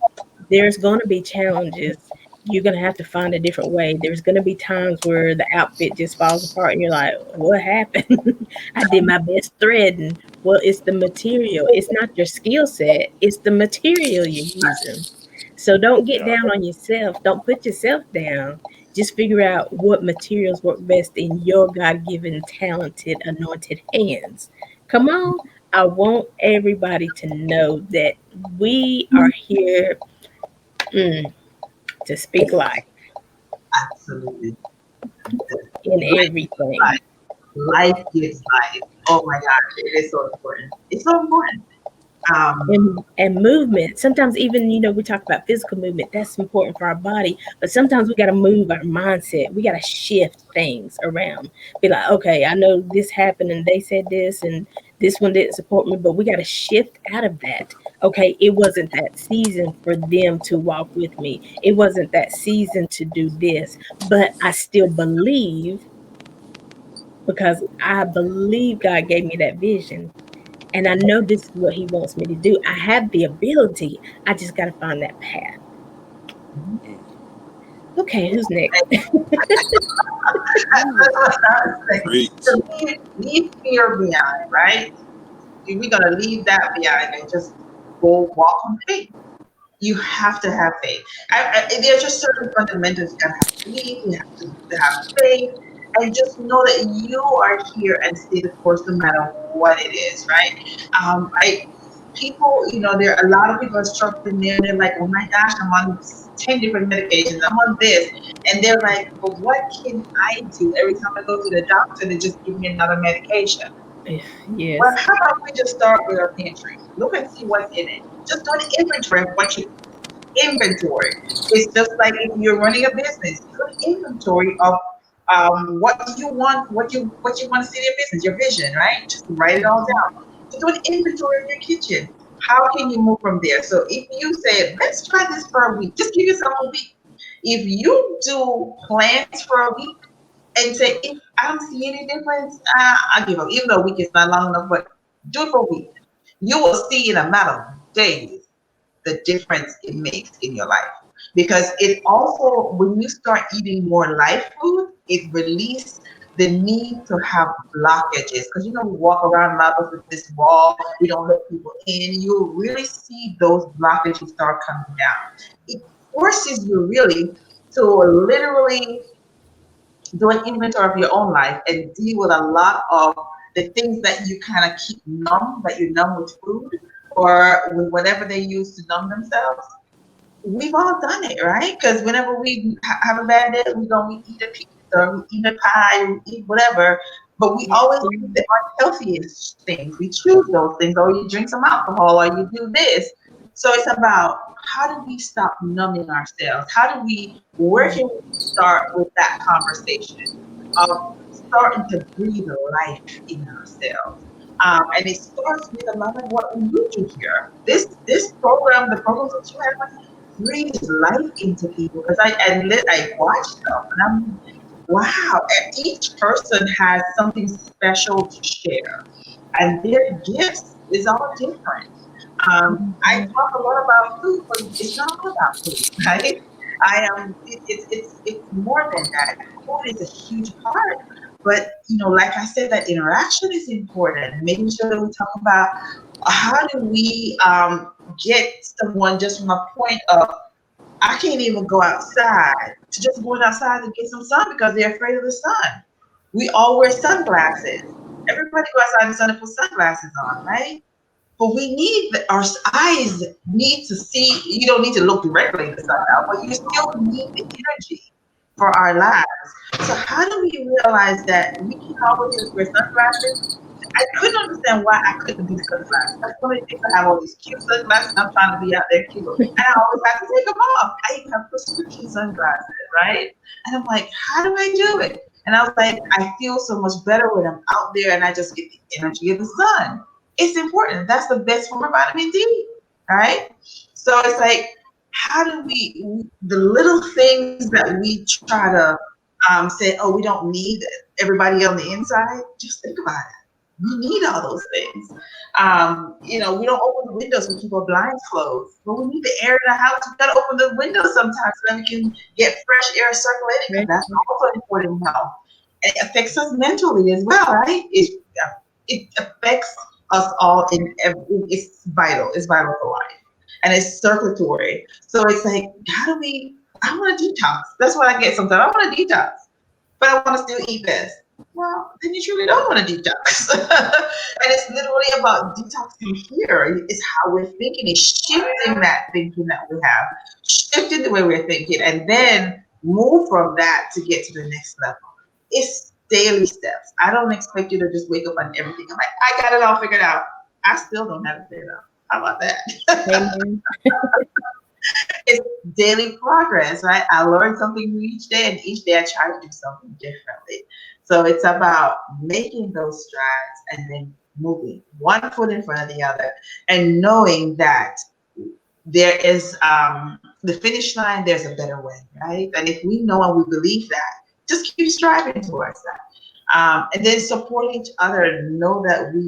There's going to be challenges. You're going to have to find a different way. There's going to be times where the outfit just falls apart and you're like, what happened? I did my best threading. Well, it's the material. It's not your skill set, it's the material you're using. So don't get Yeah. down on yourself. Don't put yourself down. Just figure out what materials work best in your God given, talented, anointed hands. Come on. I want everybody to know that we are here, mm, to speak life Absolutely. in Life gives everything. life. Life gives life. Oh my gosh, it is so important. It's so important. Um, And movement. Sometimes even, we talk about physical movement. That's important for our body. But sometimes we got to move our mindset. We got to shift things around. Be like, okay, I know this happened and they said this and this one didn't support me, but we got to shift out of that. Okay, it wasn't that season for them to walk with me. It wasn't that season to do this, but I still believe, because I believe God gave me that vision. And I know this is what he wants me to do. I have the ability. I just got to find that path. Okay, who's next? that's what I was saying. Preach. So leave fear behind, right? We're gonna leave that behind and just go walk on faith. You have to have faith. There's just certain fundamentals. You gotta have belief. You have to have faith, and just know that you are here and stay the course no matter what it is. Right? I people, there are a lot of people are struggling there, and they're like, "Oh my gosh, I'm on 10 different medications. I'm on this," and they're like, "But what can I do? Every time I go to the doctor, they just give me another medication." Well, Yes. how about we just start with our pantry? Look and see what's in it. Just do an inventory of what you inventory. It's just like if you're running a business, do an inventory of what do you want, what you want to see in your business, your vision, right? Just write it all down. So do an inventory of your kitchen. How can you move from there? So if you say, let's try this for a week, just give yourself a week. If you do plans for a week and say, if I don't see any difference, I'll give up. Even though a week is not long enough, but do it for a week. You will see in a matter of days the difference it makes in your life. Because it also, when you start eating more life food, it releases the need to have blockages. Because we walk around a lot of us with this wall, we don't let people in. You'll really see those blockages start coming down. It forces you really to literally do an inventory of your own life and deal with a lot of the things that you kind of keep numb, that you numb with food or with whatever they use to numb themselves. We've all done it, right? Because whenever we have a bad day, we eat a pizza, or we eat a pie, we eat whatever. But we Yes. always eat the unhealthiest things. We choose those things, or you drink some alcohol, or you do this. So it's about how do we stop numbing ourselves? Where can we start with that conversation of starting to breathe life in ourselves? And it starts with a lot of what we do here. This program, the programs that you have, breathes life into people because I watch them and I'm wow. Each person has something special to share, and their gifts is all different. I talk a lot about food, but it's not all about food, right? I am. It's more than that. Food is a huge part, but like I said, that interaction is important. Making sure that we talk about how do we get someone just from a point of I can't even go outside to just going outside to get some sun because they're afraid of the sun. We all wear sunglasses. Everybody go outside in the sun and put sunglasses on, right? But we need our eyes need to see. You don't need to look directly in the sun now, but you still need the energy. for our lives. So how do we realize that we can always just wear sunglasses? I couldn't understand why I couldn't do sunglasses. That's one of the things. I have all these cute sunglasses. I'm trying to be out there cute, and I always have to take them off. I even have prescription sunglasses, right? And I'm like, how do I do it? And I was like, I feel so much better when I'm out there and I just get the energy of the sun. It's important. That's the best form of vitamin D, right? So it's like, how do the little things that we try to say, oh, we don't need everybody on the inside? Just think about it. We need all those things. We don't open the windows when keep our blinds closed, but we need the air in the house. We gotta open the windows sometimes so that we can get fresh air circulating because that's also important in health. And it affects us mentally as well, right? It affects us all in every. It's vital. It's vital for life, and it's circulatory. So it's like, how do we? I want to detox. That's what I get sometimes. I want to detox, but I want to still eat best. Well, then you truly don't want to detox. And it's literally about detoxing here. It's how we're thinking. It's shifting that thinking that we have, shifting the way we're thinking, and then move from that to get to the next level. It's daily steps. I don't expect you to just wake up on everything. I'm like, I got it all figured out. I still don't have it figured out. How about that? Amen. It's daily progress, right? I learn something new each day, and each day I try to do something differently. So it's about making those strides and then moving one foot in front of the other, and knowing that there is the finish line. There's a better way, right? And if we know and we believe that, just keep striving towards that. And then support each other. Know that we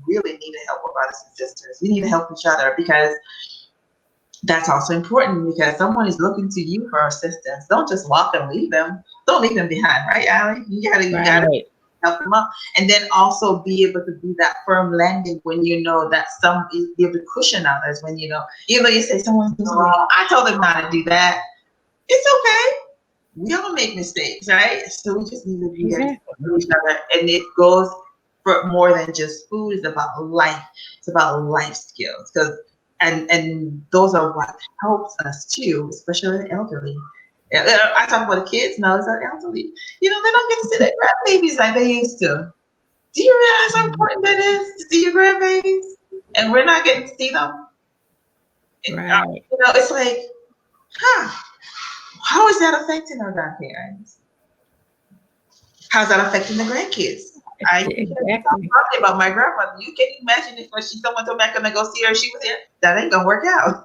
really need to help our brothers and sisters. We need to help each other because that's also important because someone is looking to you for assistance. Don't just walk and leave them. Don't leave them behind, right, Aly? You gotta Right. help them up, and then also be able to be that firm landing when you know that some be able to cushion others. When even though you say someone's doing something wrong, I told them not to do that. It's okay. We all make mistakes, right? So we just need to be there to Exactly. support each other, and it goes for more than just food. It's about life. It's about life skills because and those are what helps us too, especially the elderly. I talk about the kids now. It's our elderly. They don't get to see their grandbabies like they used to. Do you realize how important that is to see your grandbabies? And we're not getting to see them. Right. It's like, huh? How is that affecting our grandparents? How's that affecting the grandkids? I I'm Exactly. talking about my grandmother. You can imagine if when someone told me I'm gonna go see her, she was here. That ain't gonna work out.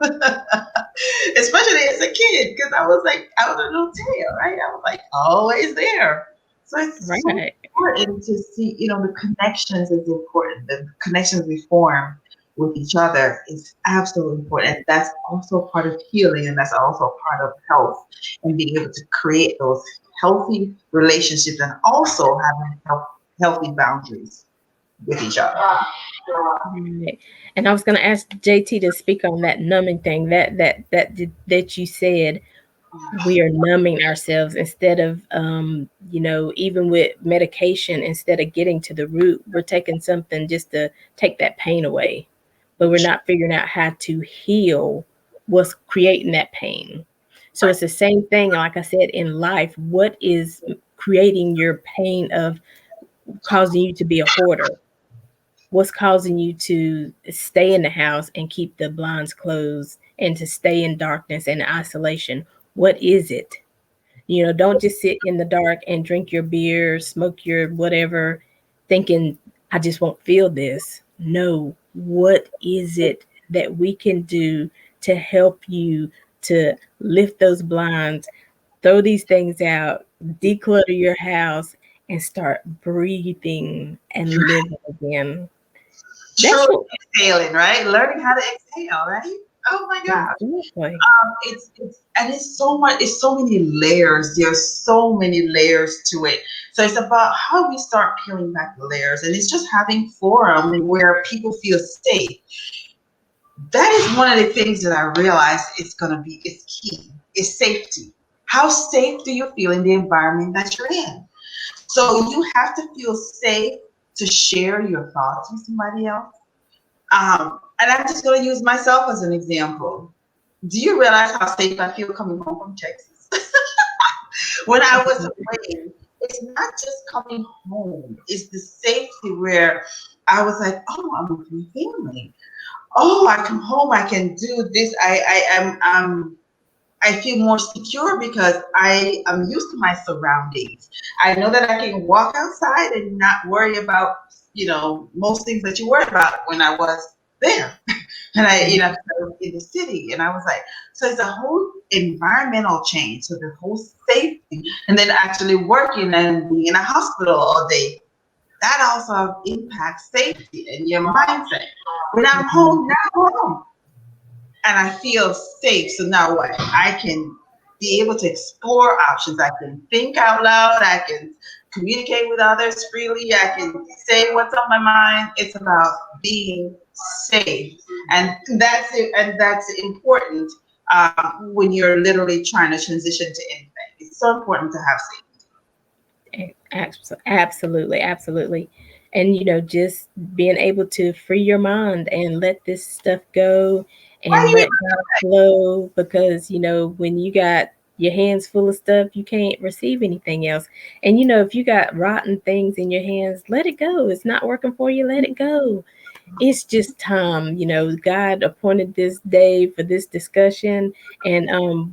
Especially as a kid, because I was a little tail, right? I was like always there. So it's so Right. important to see, the connections is important. The connections we form with each other is absolutely important. And that's also part of healing, and that's also part of health and being able to create those healthy relationships and also having healthy boundaries with each other. Right. And I was going to ask JT to speak on that numbing thing that you said. We are numbing ourselves instead of even with medication, instead of getting to the root, we're taking something just to take that pain away, but we're not figuring out how to heal what's creating that pain. So it's the same thing, like I said, in life. What is creating your pain of causing you to be a hoarder? What's causing you to stay in the house and keep the blinds closed and to stay in darkness and isolation? What is it? Don't just sit in the dark and drink your beer, smoke your whatever, thinking, I just won't feel this. No, what is it that we can do to help you to lift those blinds, throw these things out, declutter your house, and start breathing and living again? That's Truly what. exhaling, right? Learning how to exhale, right? Oh my God. Exactly. It's so much. It's so many layers. There's so many layers to it. So it's about how we start peeling back the layers, and it's just having forum where people feel safe. That is one of the things that I realized is key. Is safety. How safe do you feel in the environment that you're in? So you have to feel safe to share your thoughts with somebody else. And I'm just going to use myself as an example. Do you realize how safe I feel coming home from Texas? When I was away, it's not just coming home, it's the safety where I was like, oh, I'm with my family. Oh, I come home, I can do this. I am I feel more secure because I am used to my surroundings. I know that I can walk outside and not worry about, most things that you worry about when I was there. And I was in the city, and I was like, so it's a whole environmental change. So the whole safety, and then actually working and being in a hospital all day, that also impacts safety and your mindset. When I'm Mhm. home, now I'm home and I feel safe. So now what? I can be able to explore options. I can think out loud. I can communicate with others freely. I can say what's on my mind. It's about being safe, and that's it. And that's important when you're literally trying to transition to anything. It's so important to have safety. Absolutely, absolutely. And just being able to free your mind and let this stuff go Why and you? let God flow, because when you got your hands full of stuff, you can't receive anything else. And if you got rotten things in your hands, let it go. It's not working for you, let it go. It's just time. God appointed this day for this discussion, and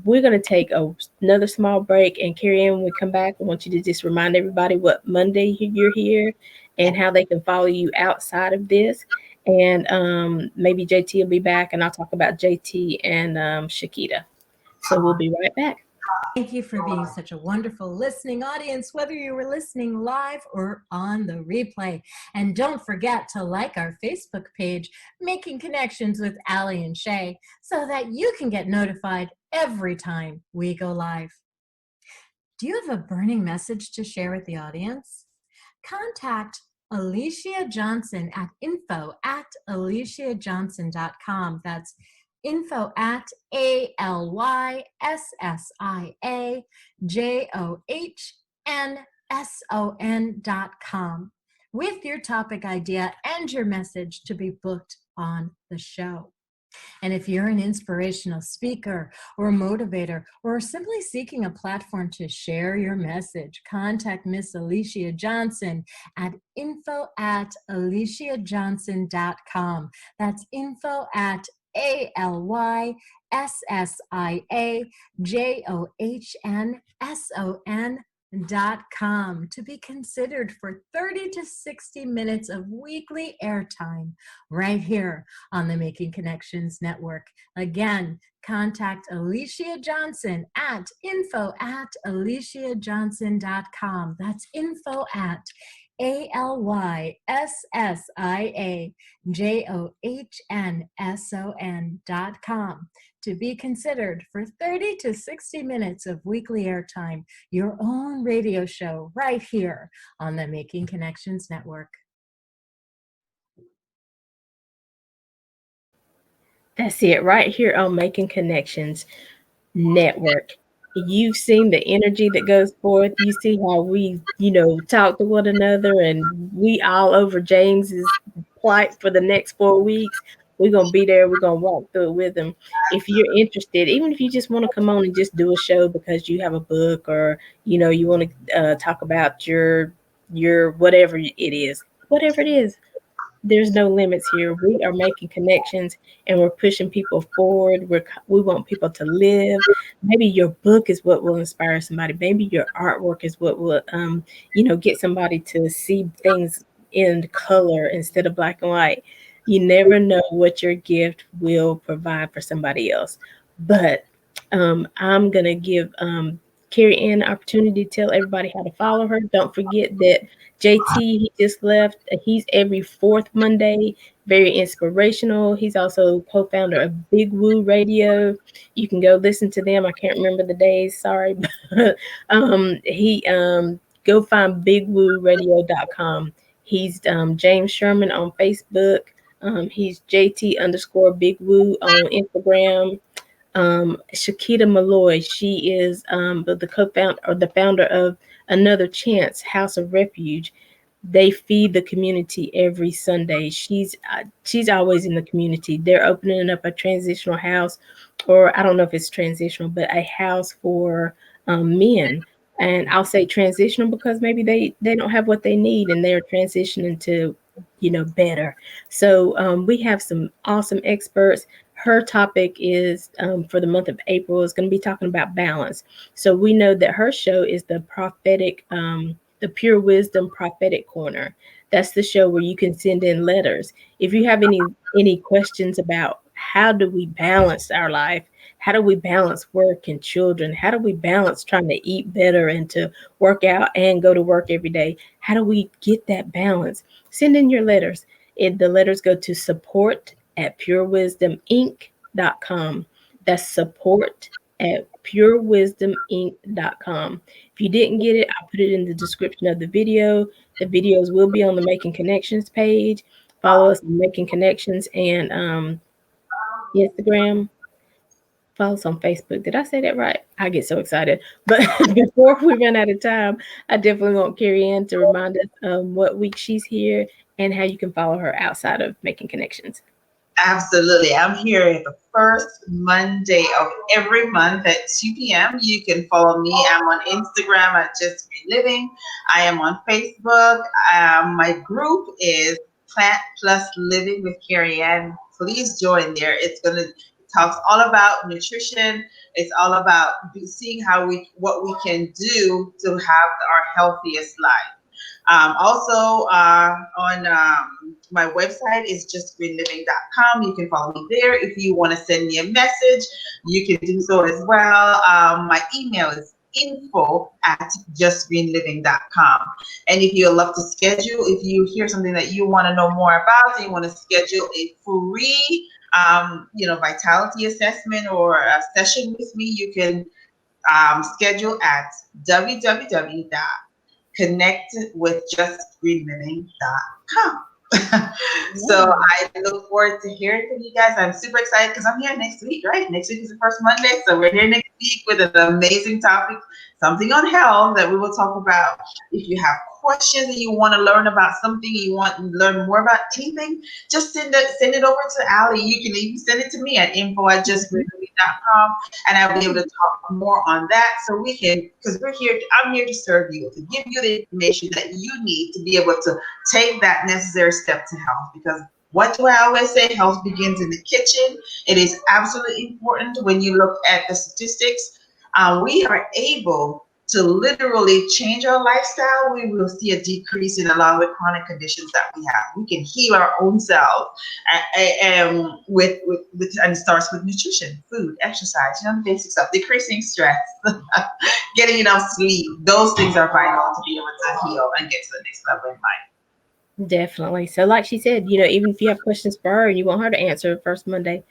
we're going to take another small break. And Carrie Ann, when we come back, I want you to just remind everybody what Monday you're here and how they can follow you outside of this. And maybe JT will be back, and I'll talk about JT and Shakita. So we'll be right back. Thank you for being such a wonderful listening audience, whether you were listening live or on the replay. And don't forget to like our Facebook page, Making Connections with Aly and Shay, so that you can get notified every time we go live. Do you have a burning message to share with the audience? Contact Alicia Johnson at info@aliciajohnson.com. That's info@ALYSSIAJOHNSON.com with your topic idea and your message to be booked on the show. And if you're an inspirational speaker or a motivator or simply seeking a platform to share your message, contact Miss Alicia Johnson at info@aliciajohnson.com. That's info@ALYSSIAJOHNSON.com to be considered for 30 to 60 minutes of weekly airtime right here on the Making Connections Network. Again, contact Alicia Johnson at info@aliciajohnson.com. That's info@ALYSSIAJOHNSON.com to be considered for 30 to 60 minutes of weekly airtime, your own radio show right here on the Making Connections Network. That's it, right here on Making Connections Network. You've seen the energy that goes forth. You see how we, talk to one another, and we all over James's plight for the next 4 weeks. We're gonna be there. We're gonna walk through it with him. If you're interested, even if you just want to come on and just do a show because you have a book, or you want to talk about your whatever it is, whatever it is, there's no limits here. We are making connections, and we're pushing people forward. We want people to live. Maybe your book is what will inspire somebody. Maybe your artwork is what will, get somebody to see things in color instead of black and white. You never know what your gift will provide for somebody else. But I'm gonna give Carrie Ann an opportunity to tell everybody how to follow her. Don't forget that JT, he just left. He's every fourth Monday, very inspirational. He's also co-founder of Big Woo Radio. You can go listen to them. I can't remember the days, sorry. But he go find bigwooradio.com. He's James Sherman on Facebook. He's JT underscore Big Woo on Instagram. Shakita Malloy. She is the co-founder or the founder of Another Chance House of Refuge. They feed the community every Sunday. She's always in the community. They're opening up a transitional house, or I don't know if it's transitional, but a house for men, And I'll say transitional because maybe they don't have what they need and they're transitioning to, better. So we have some awesome experts. Her topic is for the month of April is going to be talking about balance. So we know that her show is the prophetic, the Pure Wisdom Prophetic Corner. That's the show where you can send in letters if you have any questions about how do we balance our life, how do we balance work and children, how do we balance trying to eat better and to work out and go to work every day, how do we get that balance, send in your letters. The letters go to support@purewisdominc.com. That's support@purewisdominc.com. If you didn't get it, I'll put it in the description of the video. The videos will be on the Making Connections page. Follow us on Making Connections and Instagram. Follow us on Facebook. Did I say that right? I get so excited. But before we run out of time, I definitely want Carrie Ann to remind us what week she's here and how you can follow her outside of Making Connections. Absolutely. I'm here the first Monday of every month at 2 p.m. You can follow me. I'm on Instagram at Just Reliving. I am on Facebook. My group is Plant Plus Living with Carrie Ann. Please join there. It talks all about nutrition. It's all about seeing what we can do to have our healthiest life. Also, on my website is justgreenliving.com. You can follow me there. If you want to send me a message, you can do so as well. My email is info@justgreenliving.com. And if you love to schedule, if you hear something that you want to know more about and you want to schedule a free vitality assessment or a session with me, you can schedule at www.connectwithjustgreenliving.com. So I look forward to hearing from you guys. I'm super excited because I'm here next week, right? Next week is the first Monday. So we're here next week with an amazing topic, something on health that we will talk about. If you have questions and you want to learn about something, you want to learn more about anything, just send it over to Aly. You can even send it to me at info@justgreenliving.com, and I'll be able to talk more on that. So we can, because we're here, I'm here to serve you, to give you the information that you need to be able to take that necessary step to health. Because what do I always say? Health begins in the kitchen. It is absolutely important. When you look at the statistics, we are able to literally change our lifestyle. We will see a decrease in a lot of the chronic conditions that we have. We can heal our own selves, and and it starts with nutrition, food, exercise, the basic stuff, decreasing stress, getting enough sleep. Those things are vital to be able to heal and get to the next level in life. Definitely. So, like she said, even if you have questions for her and you want her to answer first Monday,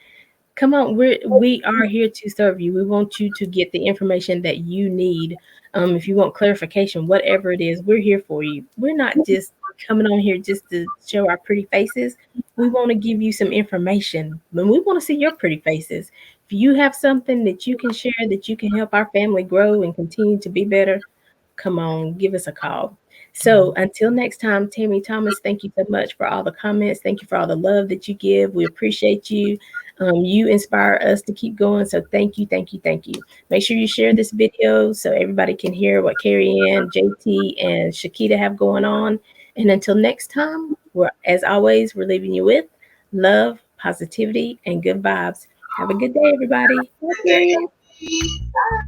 come on, we are here to serve you. We want you to get the information that you need. If you want clarification, whatever it is, we're here for you. We're not just coming on here just to show our pretty faces. We want to give you some information, and we want to see your pretty faces. If you have something that you can share that you can help our family grow and continue to be better, come on, give us a call. So until next time, Tammy Thomas, thank you so much for all the comments. Thank you for all the love that you give. We appreciate you. You inspire us to keep going. So thank you, thank you, thank you. Make sure you share this video so everybody can hear what Carrie Ann, JT, and Shakita have going on. And until next time, as always, we're leaving you with love, positivity, and good vibes. Have a good day, everybody. Bye, Carrie Ann. Bye.